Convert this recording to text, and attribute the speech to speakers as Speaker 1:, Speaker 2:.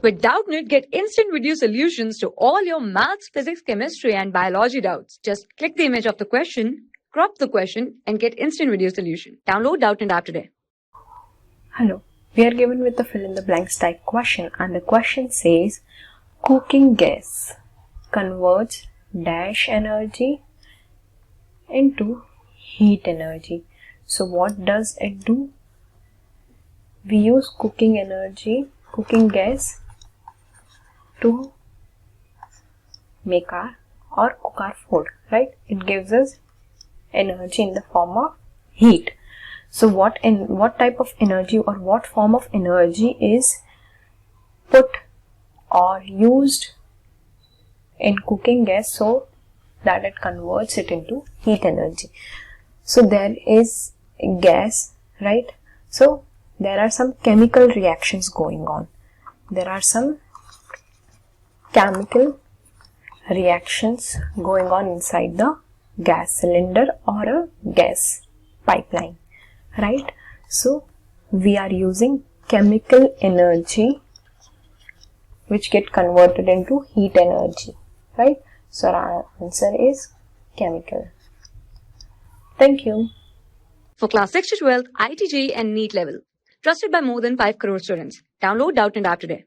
Speaker 1: With Doubtnut, get instant video solutions to all your maths, physics, chemistry, and biology doubts. Just click the image of the question, crop the question, and get instant video solution. Download Doubtnut app today.
Speaker 2: Hello, we are given with the fill in the blanks type question, and the question says cooking gas converts dash energy into heat energy. So what does it do? We use cooking gas to make our or cook our food, right? It gives us energy in the form of heat. So what type of energy or what form of energy is put or used in cooking gas so that it converts it into heat energy? So there is gas, right? So there are some chemical reactions going on. There are some chemical reactions going on inside the gas cylinder or a gas pipeline, right? So we are using chemical energy which get converted into heat energy, right? So our answer is chemical. Thank you.
Speaker 1: For class 6 to 12, IIT JEE and NEET level. Trusted by more than 5 crore students. Download Doubtnut app today.